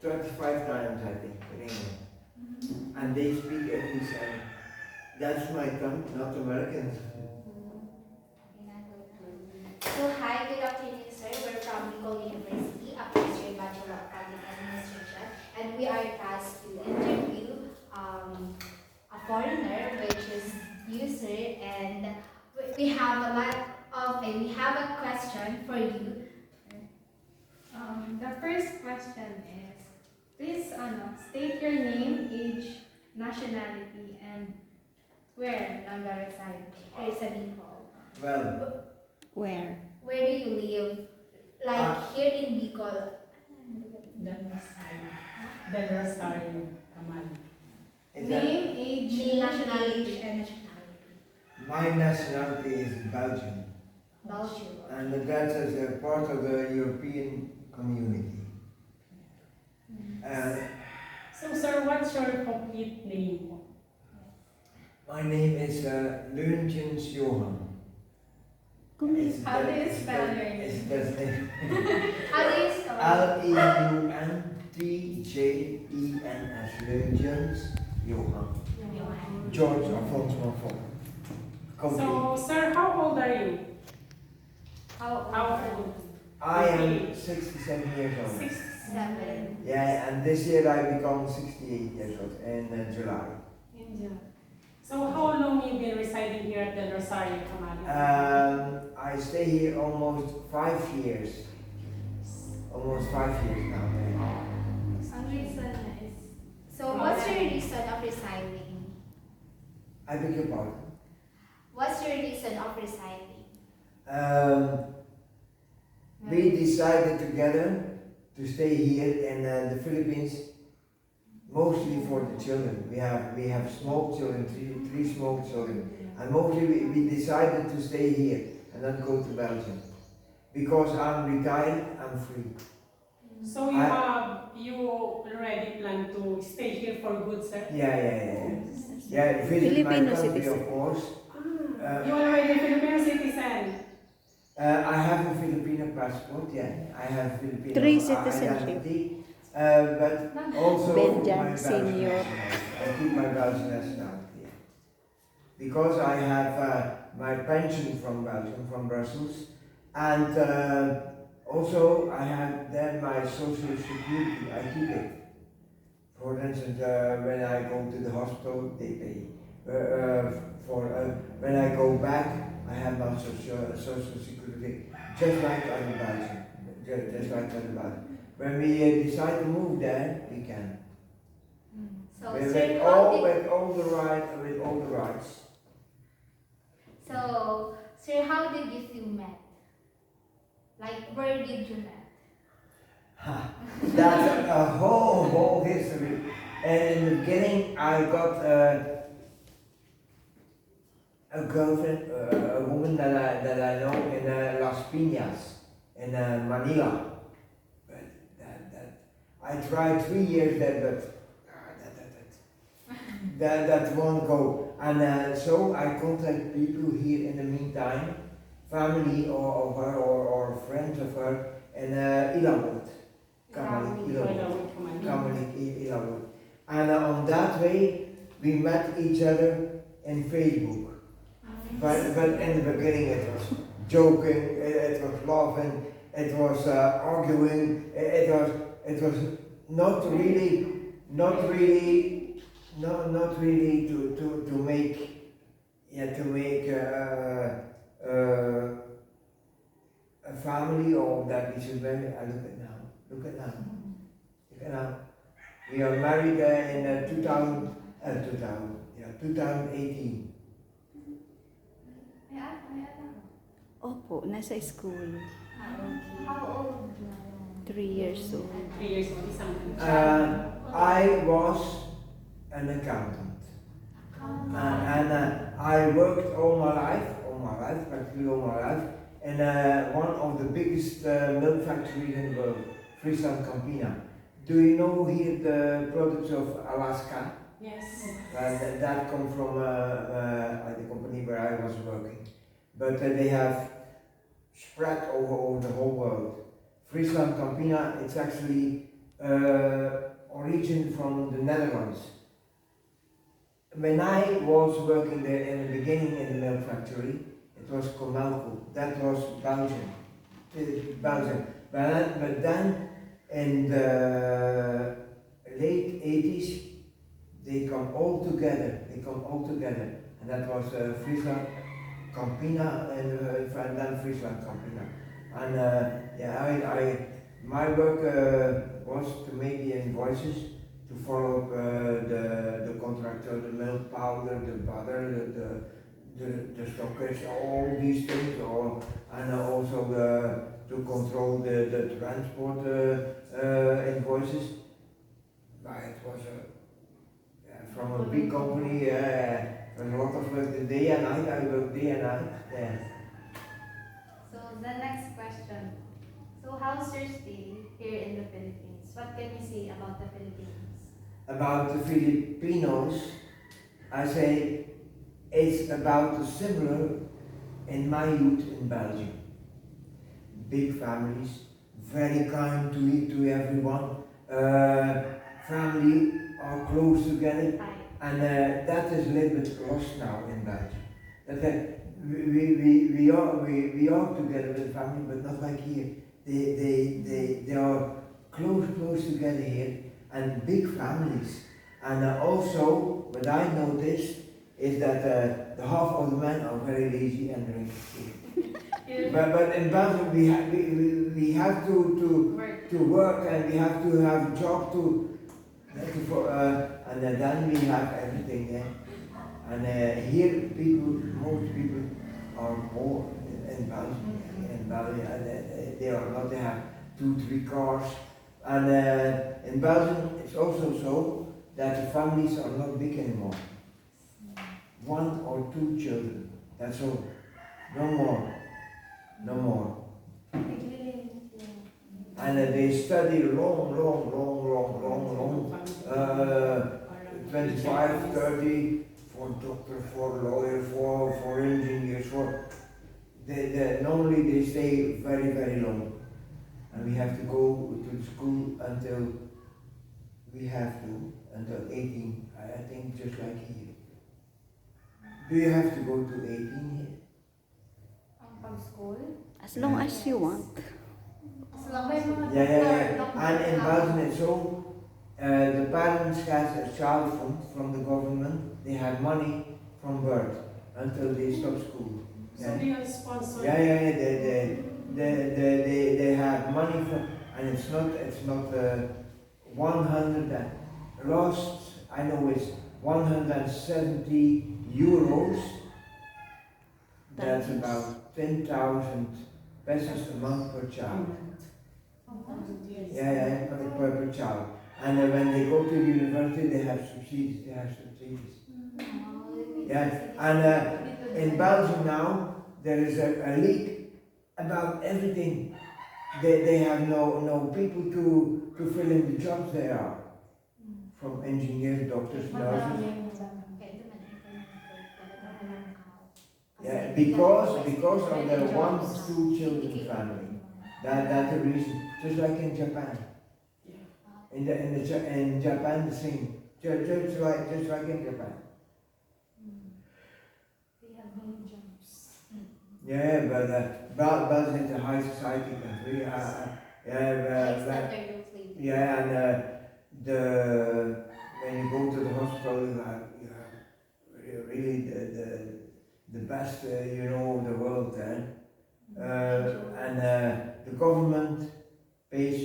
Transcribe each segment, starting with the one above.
25 times, I think, in England. And they speak English, and that's my tongue, not Americans. So hi, good afternoon, sir. We're from Bicol University, a first-year Bachelor of Public Administration, and we are tasked to interview a foreigner, which is you, sir, and we have we have a question for you. The first question is, please state your name, age, nationality, and where Nanga reside. Here's a Bicol. Well, Where? Where do you live? Like here in Bicol. Then Rosario, Kamal. is that Name, age, Name, nationality, and nationality. my nationality is Belgian, Belgium. and that is a part of the European community. So, sir, what's your complete name? My name is Leuntjens Johan. How do you spell your name? It's the name. How do you spell? Leuntjens, Leuntjens Johan. George Alphonse Monfort. So, sir, how old are you? How old? I am 67 years old. 7. Yeah, and this year I become 68 years old in July. So, how long you been residing here at the Rosario, Kamal? I stay here almost 5 years. Almost 5 years now. Ang reason is, So what's your reason of residing? I beg your pardon. What's your reason of residing? We decided together to stay here in the Philippines, mostly for the children. We have small children, three small children, and mostly we decided to stay here and not go to Belgium because I'm retired. I'm free. So, you already plan to stay here for good, sir? Yeah. Visit my Filipino country, citizen. of course. You already Filipino citizen? I have a Filipino passport. Yeah, I have Filipino Three citizenship. identity. But also Benjan my Belgian Senior. nationality. I keep my Belgian nationality. Because I have my pension from Belgium, from Brussels, and also I have then my social security. I keep it. For instance, when I go to the hospital, they pay. When I go back, I have my social security, just like other Belgium. Just like other Belgium. When we decide to move there, we can. So with sir, all the rights. So sir, how did you two met? Like where did you met? That's a whole history. And in the beginning, I got a girlfriend, a woman that I know in Las Piñas, in Manila. I tried 3 years there, but that won't go. And so I contact people here in the meantime, family of her or friends of her in Ilawut. Ilawut. And on that way, we met each other in Facebook. But in the beginning it was joking, it was laughing, it was arguing, it was not really to make a family or that we should marry. Look at now. We are married in 2018. Opo, nasa school. How old? 3 years old. 3 years old, isang I was an accountant. And I worked all my life, practically all my life, in one of the biggest milk factories in the world, Friesland Campina. Do you know here the products of Alaska? Yes. That come from the company where I was working. But they have spread over the whole world. Friesland Campina, it's actually origin from the Netherlands. When I was working there in the beginning in the milk factory, it was Comalco. That was Belgium. Belgium. But then in the late 80s, they come all together. And that was Friesland, Campina, and then Friesland, Campina. And my work was to make the invoices, to follow up the contractor, the milk powder, the butter, the stockage, all these things, and also to control the transport invoices. But it was from a big company, a lot of work, day and night. I worked day and night. Yeah. So the next question. So how's your stay here in the Philippines? What can you say about the Philippines? About the Filipinos, I say it's about similar in my youth in Belgium. Big families, very kind to everyone. Family are close together, and that is a little bit lost now in Belgium. That we are together with family, but not like here. They are close together here, and big families. And also, what I noticed is that the half of the men are very lazy and drink. But in Belgium we have to work, and we have to have a job and then we have everything there. And here most people are poor in Belgium. In Belgium, and they have 2-3 cars. And in Belgium, it's also so that the families are not big anymore. 1 or 2 children. That's all. No more. And they study long, 25, 30, for doctor, for lawyer, for engineers, normally they stay very, very long. And we have to go to school until 18, I think, just like here. Do you have to go to 18 here? From school? As long as you want. As long as you Yeah. And in Belgium it's so, the parents has a child from the government. They have money from birth until they stop school. So they are sponsored? Yeah. They have money from, and it's not 100 and lost. I know it's 170 euros. That's about 10,000 pesos a month per child. Yeah, per child. And when they go to university, they have subsidies. Yeah, and in Belgium now, there is a leak about everything. They have no people to fill in the jobs there are. From engineers, doctors, nurses. Yeah, because of the 1-2 children family. That's the reason. Just like in Japan. In Japan the same. Just like in Japan. They have many jobs. Yeah, but Belgium is a high society country. And when you go to the hospital, you have really the best, of the world there. And the government pays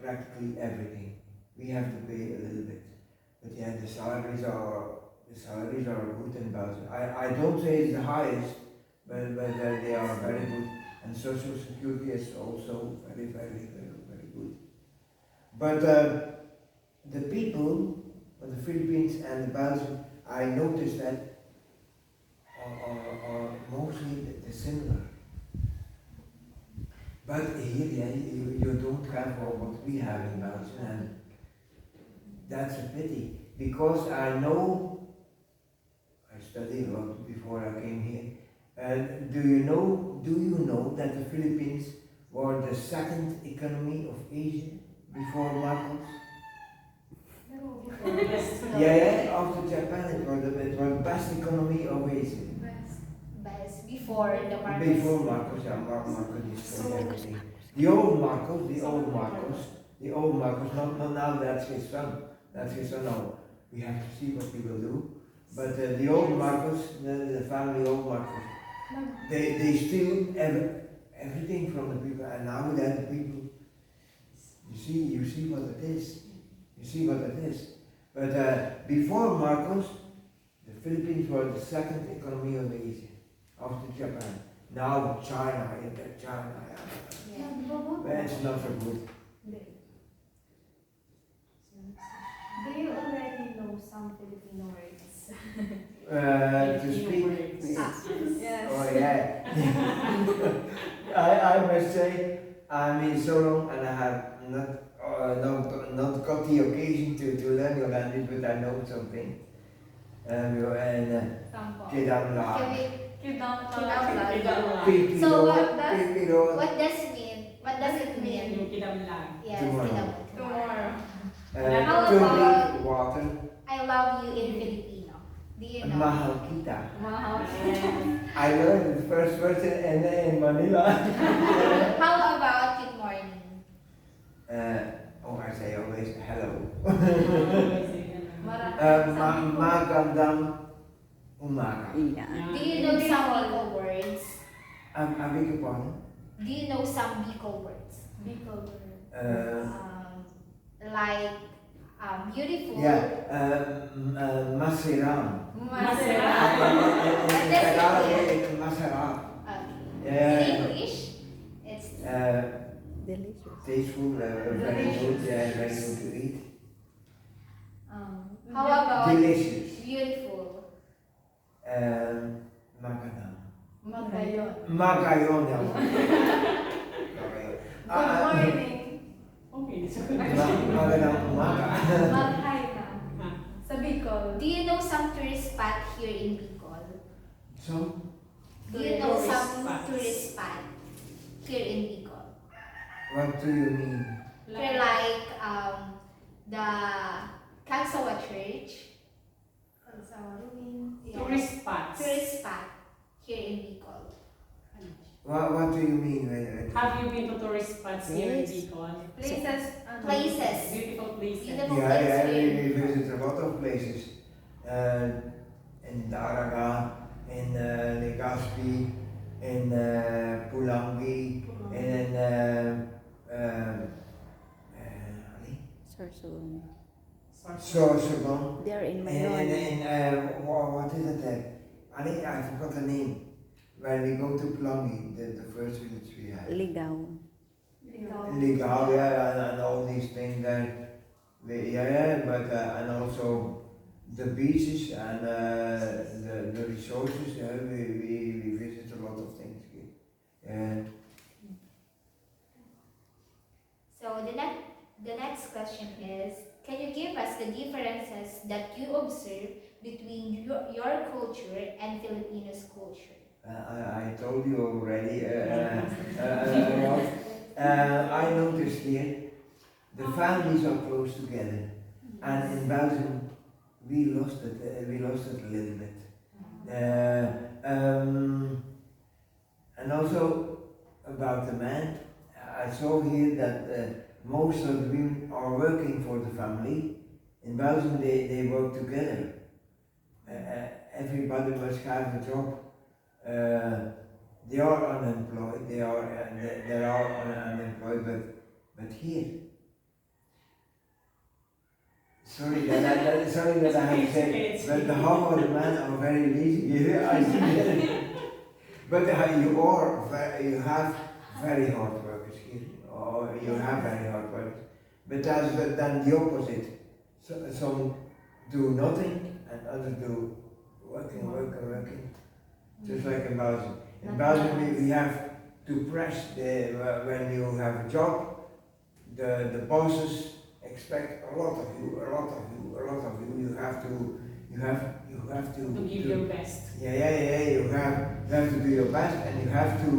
practically everything. We have to pay a little bit. But yeah, the salaries are good in Belgium. I don't say it's the highest, but they are very good. And social security is also very, very, very, very good. But the people of the Philippines and the Belgium, I noticed that are mostly the similar. But here, you don't have what we have in Belgium, and that's a pity. Because I studied a lot before I came here. Do you know that the Philippines were the second economy of Asia before Marcos? Yeah, after Japan, it was the best economy of Asia. Best before the Marcos. Before Marcos, yeah, Marcos destroyed everything. The old Marcos, not now, that's his son. That's his son now. We have to see what he will do. But the old Marcos, the family old Marcos, they steal everything from the people, and now that the people, you see what it is. You see what it is. But before Marcos, the Philippines was the second economy of Asia, after Japan. Now China, Yeah. but it's not so good. Do you already know some Filipino words? To speak. Yes. Oh yeah. I must say, I'm in so long and I have not got the occasion to learn your language, but I know something. Sample. Kidam la. Can we Kidam So what Pipiro. what does it mean? What does it mean? Yung kidamlag. Yes, Tomorrow. Tomorrow. How To about- drink water. I love you in Filipino. Do you know? Mahal kita. Wow. I learned the first word in Manila. How about good morning? I say always hello. Maraming Magandang umaga. Yeah. Do you know some Bicol words? I beg your pardon? Do you know some Bicol words? Bicol word. Like beautiful. Masiram. Masera. In Tagalog, it's masarap. Okay. Yeah. In English, it's Delicious. Tasteful, very good, yeah, very good to eat. how about Delicious. beautiful? Magandang. Magayon. Magayon. Good morning. Okay, so Magandang umaga. Maghay na. Sa Bicol. Do you know some tourist spot here in Bicol? So, Do you know Tourist some spots. tourist spot here in Bicol? what do you mean? Here like the Kalsawa Church. Kalsawa Ruin. Yeah. tourist spots. Tourist spot here in Bicol. What do you mean? Have you been to tourist spots here in Yes. Bicol? Places. Places. Beautiful places. Beautiful. Yeah, place here. we visit a lot of places. In Daraga, in Legazpi, in Pulangi, and Sorsogon. Sorsogon. They are in And Mayon. what is it there? I forgot the name. When we go to Pulangi, the first village we had. Ligaw. Legal, yeah, and all these things there. But and also the beaches and the resources. We visit a lot of things. So the next question is, can you give us the differences that you observe between your culture and Filipinos culture? I told you already. I noticed here the families are close together, and in Belgium we lost it. We lost it a little bit. And also about the men, I saw here that most of the women are working for the family. In Belgium they work together. Everybody must have a job. They are unemployed. They are unemployed, but here. Sorry that I have to say, but the half of the men are very lazy here. I see that. But you have very hard workers here, or you have very hard workers. But that's then the opposite. Some do nothing and others do working. Just like in Belgium. In Belgium we have to press when you have a job, the bosses expect a lot of you. You have to To give your best. Yeah. You have to do your best, and you have to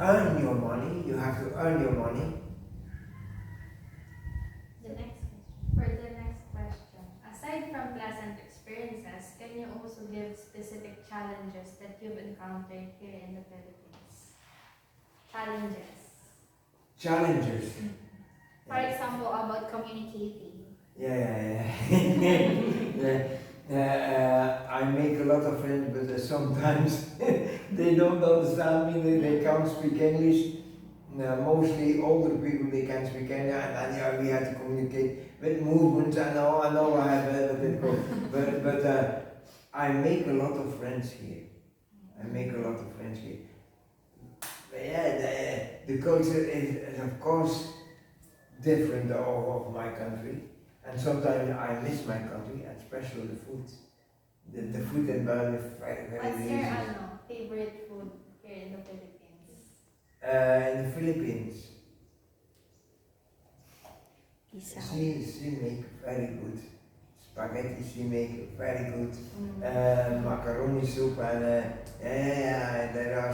earn your money. The next question. For the next question, aside from Plaza challenges that you've encountered here in the Philippines? Challenges. Challenges. For example, about communicating. Yeah. I make a lot of friends, but sometimes they don't understand me. They can't speak English. Mostly older people, they can speak English, and yeah, we have to communicate with movements. I know, I have it go. But I make a lot of friends here. But yeah, the culture is of course different of my country, and sometimes I miss my country, especially the food. The food in Bali is very What's your delicious. favorite food here in the Philippines? In the Philippines, Isaw. she make very good spaghetti. She make very good macaroni soup, and there are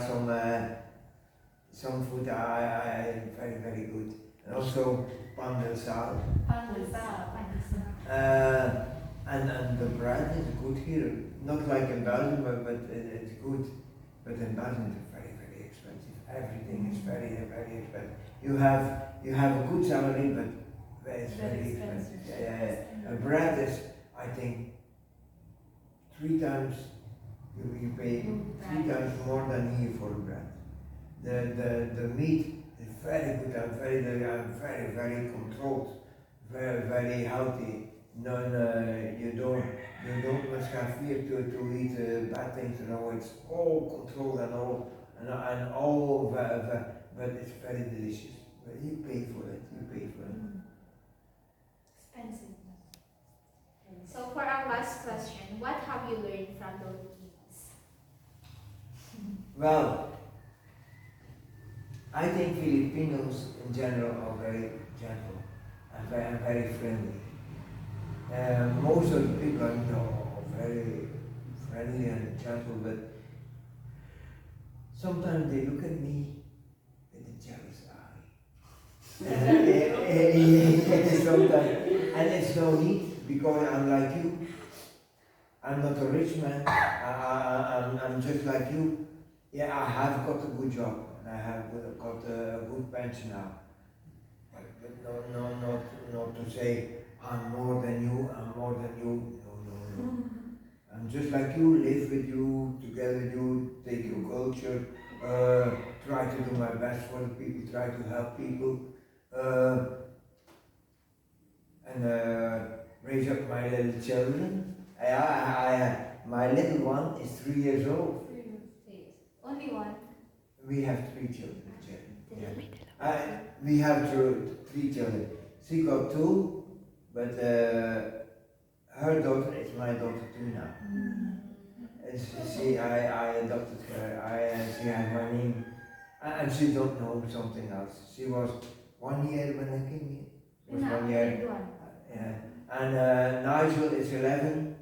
some food I very good, and also pan del sal. Pandesal. And the bread is good here, not like in Belgium, but it's good. But in Belgium it's very expensive. Everything is very expensive. You have a good salary, but it's very expensive. Yeah. Bread is, I think, 3 times you pay 3 times more than here for bread. The meat is very good. I'm very controlled, very healthy. No, you don't must have fear to eat bad things. It's all controlled and all, but it's very delicious. But you pay for it. Expensive. So for our last question, what have you learned from the Philippines? Well, I think Filipinos in general are very gentle and very friendly. Most of the people I know are very friendly and gentle, but sometimes they look at me with a jealous eye. Sometimes, and it's no need, because I'm like you. I'm not a rich man. I'm just like you. Yeah, I have got a good job, and I have got a good pension now. But not to say I'm more than you. No. I'm just like you, live with you, together with you, take your culture, try to do my best for the people, try to help people, and raise up my little children. My little one is 3 years old. Only one. We have 3 children. We have 3 children. She got 2, but her daughter is my daughter too now. I adopted her. She had my name, and she don't know something else. She was 1 year when I came here. She was 1 year. Yeah. And Nigel is 11,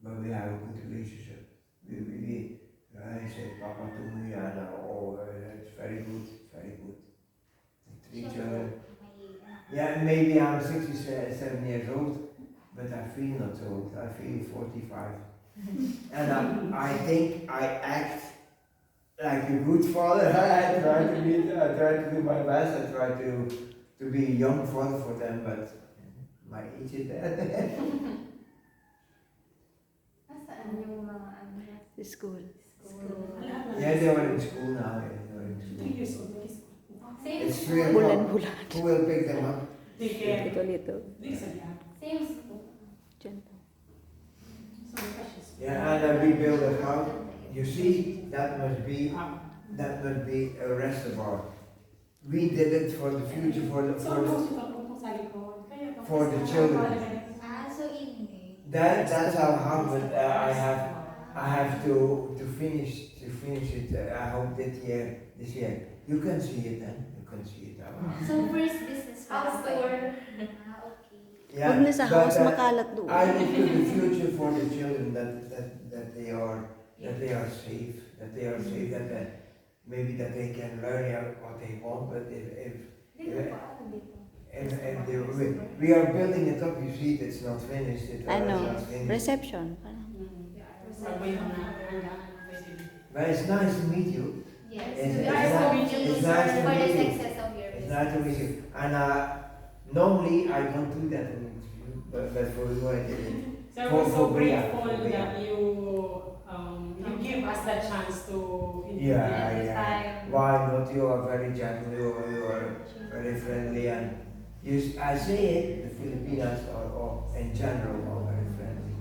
but we have a good relationship. I say Papa to me, and it's very good. 3 children. Yeah, maybe I'm 67 years old, but I feel not so old. I feel 45. And I think I act like a good father. I try to do my best. I try to be a young father for them, but my age is there. Nasaan yung mga ano? The school. Yeah, they are in school now. Yeah, they are in 3 school. years old. Same It's school. 3 o'clock. Bulan-bulan. Who will pick them up? They can. Ito. They said, yeah. Same school. Gentle. So precious. Yeah, and we build a house. You see, that must be a reservoir. We did it for the future, for the children. So in That's how hard I have to finish it. I hope this year. You can see it then. You can see it. So first business House tour. Okay. Yeah, Huwag na sa house, makalat doon. I look to the future for the children that they are safe, that maybe that they can learn what they want, but if we are building it up, you see it's not finished. It's not finished. Reception. But it's nice to meet you. Yes. It's, We it's, are so nice, pleased it's nice to for the meet you. success of your It's business. nice to meet you. And normally I don't do that in interview, but for you I did it. So we're so For Bria. grateful For Bria. that you give us that chance to interview. Yeah. Why not? You are very gentle, you are very friendly, and I say it, the Filipinos are in general are very friendly.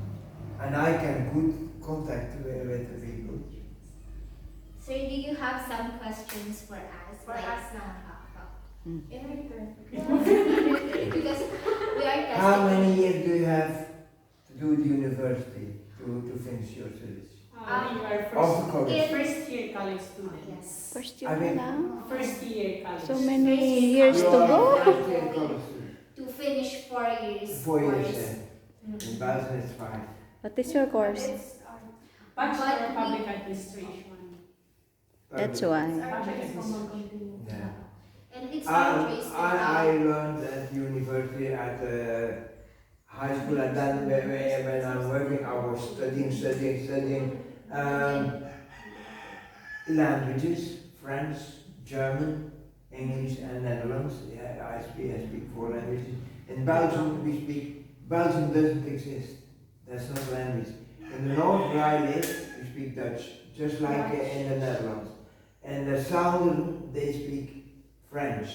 And I can good contact with the people. Sir, do you have some questions for us? For us now. In return. Because we are testing. How many years do you have to do the university to finish your studies? We are Of the college. first year college students. Yes. First year I mean- na lang. First year college. So many years You to are go. first year college student. To finish 4 years. 4 years course. then. In Belgium it's 5. What is your course? Bachelor of But Public Administration. That's why. Public Administration. Yeah. And it's our choice to I have. learned at university, at high school, and then when I'm working, I was studying languages, French, German, English, and Netherlands. Yeah, I speak 4 languages. In Belgium, Belgium doesn't exist. That's not a language. In the north where I live, we speak Dutch, just like in the Netherlands. In the southern, they speak French.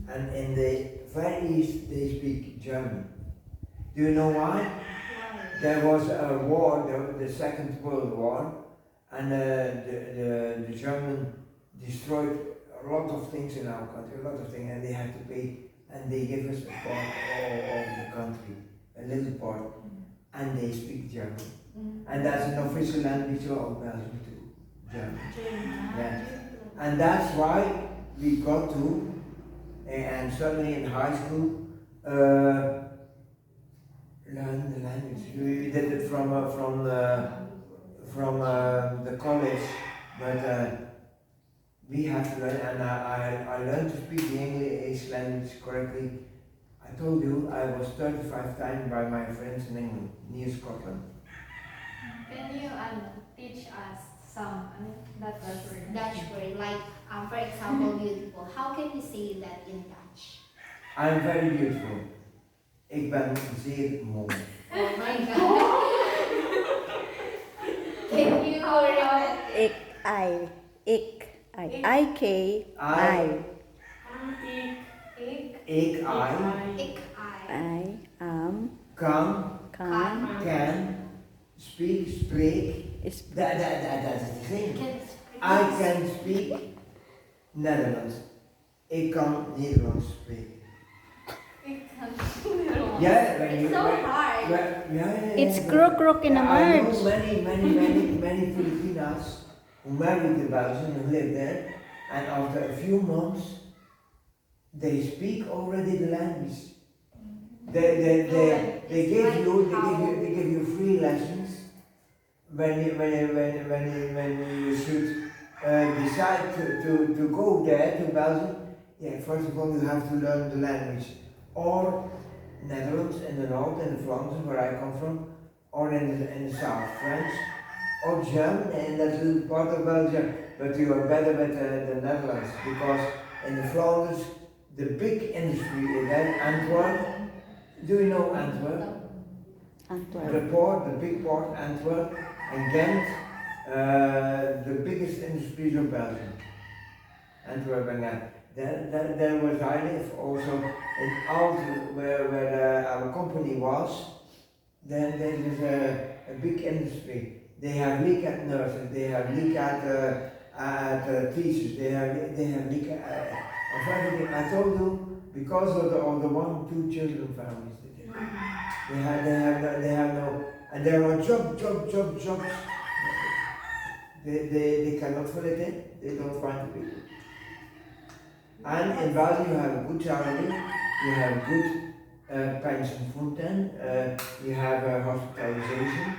And in the very east, they speak German. Do you know why? There was a war, the Second World War, and the German destroyed a lot of things in our country, a lot of things, and they had to pay, and they gave us a part of the country, a little part, and they speak German. And that's an official language of Belgium too, German. Yeah. And that's why we got to, and certainly in high school, learn the language. We did it from the college, but we have to learn, and I learned to speak the English language correctly. I told you I was 35 times by my friends in England, near Scotland. Can you teach us some Dutch word? Dutch word, like for example, beautiful. How can you say that in Dutch? I'm very beautiful. Ik ben zeer mooi. Oh my God. Can you repeat? I. Ik, I am, kan, can, spreek. is Dat is the thing. Can I can speak Netherlands. Ik kan Nederlands spreken. Yeah, when It's so hard. It's crook in a I merge. know many Filipinas who married in Belgium and live there, and after a few months, they speak already the language. They give you free lessons when you should decide to go there to Belgium. Yeah, first of all you have to learn the language, or Netherlands in the north, in Flanders where I come from, or in the south, French, or German in that little part of Belgium. But you are better with the Netherlands, because in the Flanders the big industry is there. Antwerp. Do you know Antwerp? Antwerp. The port, the big port, Antwerp, and Ghent, the biggest industries of Belgium. Antwerp and Ghent. There was I live also in Alt, where our company was. Then there is a big industry. They have leak at nurses, they have leak at teachers, they have leak of everything. I told you, because of the 1-2 children families. They have no, and there are jobs. They cannot fill it in. They don't find the people. And in Belgium you have a good salary, you have good pension fund, you have hospitalization,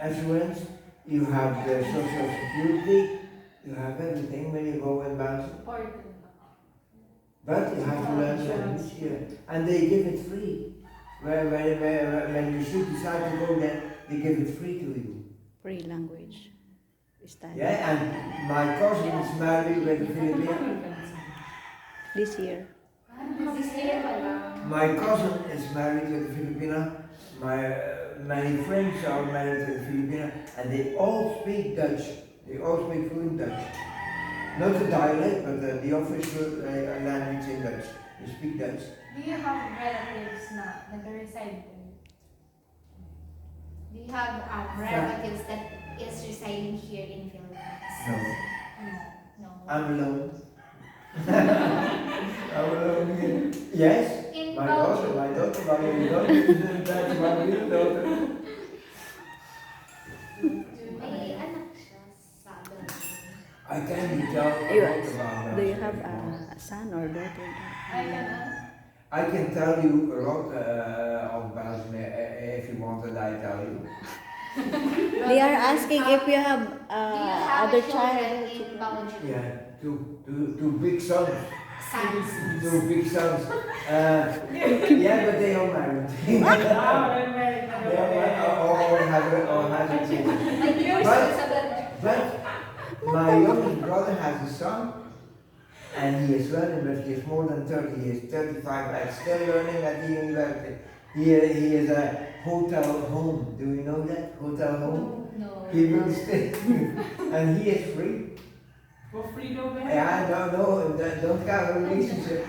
insurance, you have the social security, you have everything when you go in Belgium. But you have to learn language here, and they give it free. When you should decide to go there, they give it free to you. free language study Yeah, and my cousin is married with a Filipino. this year. This year wala. My cousin is married with a Filipina. My many friends are married to a Filipina, and they all speak Dutch. They all speak fluent Dutch. Not the dialect, but the official language in Dutch. They speak Dutch. Do you have relatives na nag-reside there? Do you have relatives that is residing here in Philippines? No, No. I'm alone. I'm alone here. Yes, In my daughter, my daughter, that's my little daughter. May anak siya sa Belgium. I can't tell You, a lot about do you that. have a son or daughter? I can I can tell you a lot of Belgium if you wanted. I tell you. They are asking if you have Do you have other children child. in Belgium? Yeah, two big sons. Sons. Two big sons. Yeah, but they are married. They are married, or have a kid. Like yours But- is a bit. But my youngest brother has a son, and he is learning, but he is more than 30. He is 35 and still learning at the university. He is a hotel home. Do you know that? Hotel home? No. He will stay, and he is free. For freedom, Yeah, no, don't have a relationship.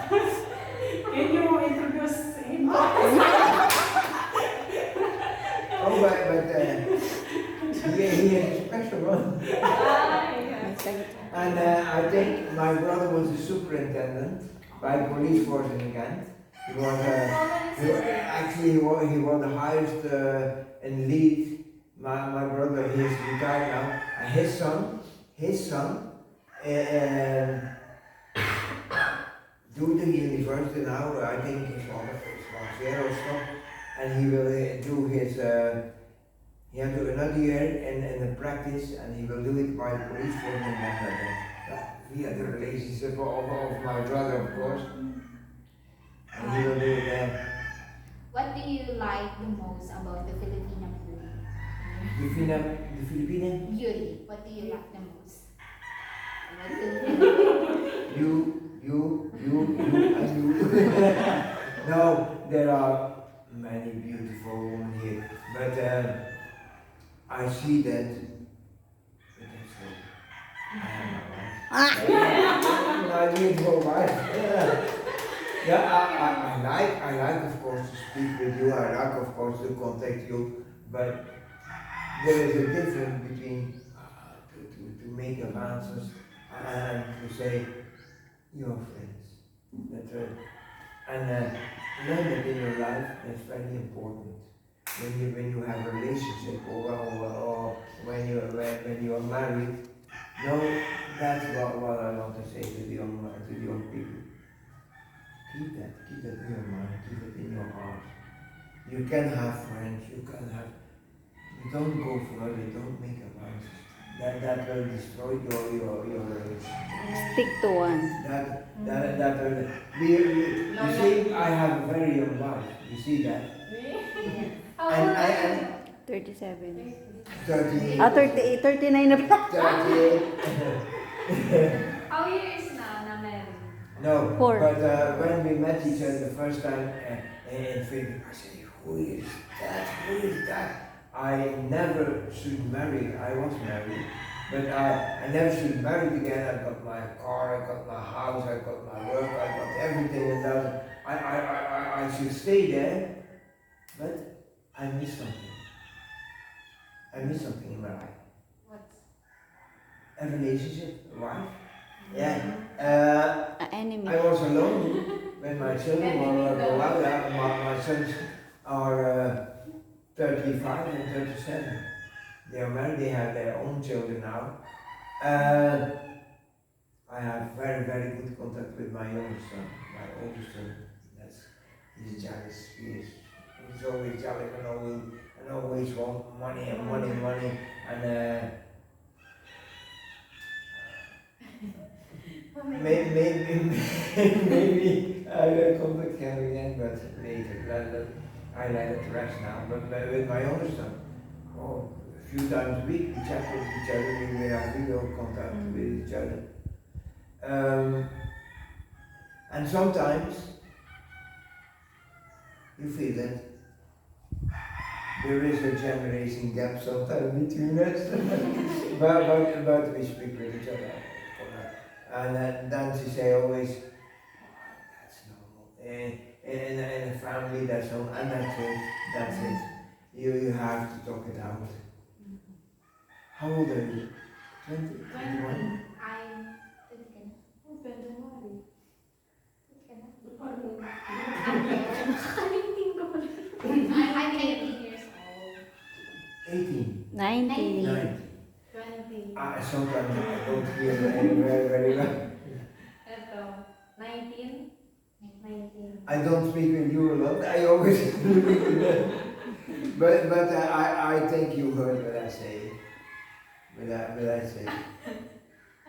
Can you introduce him? Oh, but he is a special one. And I think my brother was a superintendent by police force in Ghent. He was actually he was the highest in lead. My brother, he is retired now, and his son, do the university now. I think he's last year or so, and he will do his. He had to do another year in the practice, and he will do it by police force in Ghent. He had the relationship of my brother, of course. And he will do it there. What do you like the most about the Filipino beauty? The Filipino, Beauty. What do you like the most? About Filipino? you, and you. No, there are many beautiful women here, but I see that. But that's all. I am a wife. My beautiful wife. Yeah, I like of course to speak with you. I like of course to contact you, but there is a difference between to make advances and to say your friends. And learn that in your life. That's very important. When you have a relationship or when you are married. No, that's what I want to say to the young people. Keep that in your mind, keep it in your heart. You can have friends, you don't go further, don't make advances. That will destroy your relationship. Stick to one. That will, you see, I have a very young wife, you see that? How And old I are am you? 37. 38. 38, 39 na pala. 38. How years na married? No, 4. but when we met each other the first time in Finland, I said, who is that? Who is that? I never should marry. I was married, but I never should marry again. I got my car, I got my house, I got my work, I got everything, and I should stay there. But I miss something. I miss something in my life. What? A relationship, a wife. Yeah. An enemy. I was alone when my children were go out. My sons are 35 and 37. They are married, they have their own children now. I have very, very good contact with my youngest son, my oldest son. He's jealous. He's always jealous and always want money and money. And maybe I come with Henry again, but later. I let it rest now. But with my older son, oh, a few times a week we chat with each other, we have video contact with each other. And sometimes you feel that there is a generation gap sometimes between us, but we speak with each other. And then she say always, that's normal. In a family, that's normal, and that's it. You have to talk it out. How old are you? 20? 21? I'm 20 I'm 18 years old. 18? 19. 19? 20. Sometimes I don't hear very well. Ito, 19. 19. I don't speak with you a lot. I always speak with them. But I think you heard what I say. What I say.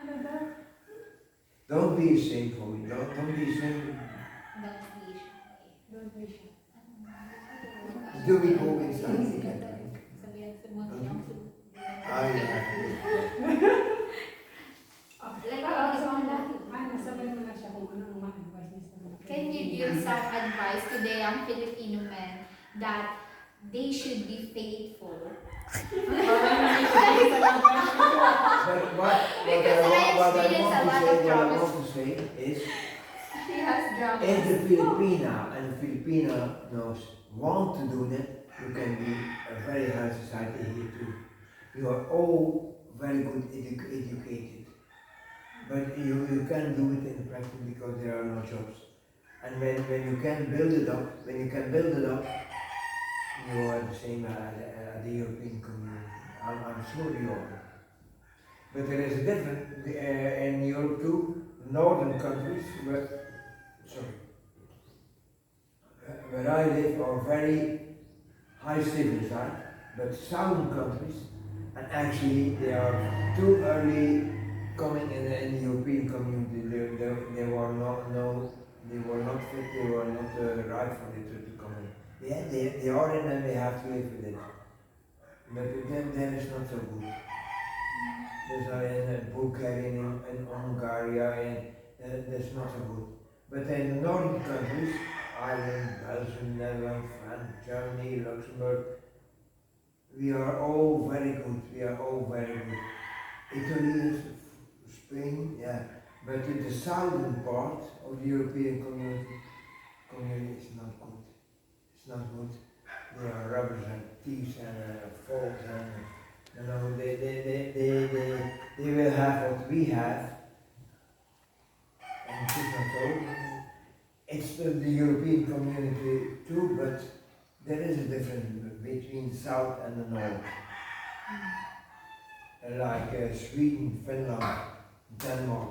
Ano daw? Don't be ashamed for me. Don't be ashamed. Don't be shy. Do we go inside? We can drink. Yeah. Nasabihan mo na siya kung ano ang ma-advise niya sa mga Can you give some advice to the young Filipino men that they should be faithful? Because I experienced a lot of what I troubles. want to say is, He has drama. if the Filipina and the Filipinos want to do that, you can be a very high society here too. You are all very good educated. But you can't do it in practice because there are no jobs. And when you can build it up, you are the same as the European community. I'm sure you are. But there is a difference in Europe too, northern countries, where I live are very high civilized, but southern countries, and actually they are too early coming in the European community. They were not fit, they were not right for it to come in. Yeah, they are in and they have to live with it. But then it's not so good. There's not in Bulgaria, in Hungary, and that's not so good. But in the northern countries, Ireland, Belgium, Netherlands, France, Germany, Luxembourg, we are all very good. Italy, Spain, yeah. But in the southern part of the European community is not good. It's not good. They are robbers and thieves and folks and they will have what we have. And it's not so. It's the European community too, but there is a difference between the south and the north. Like Sweden, Finland, Denmark,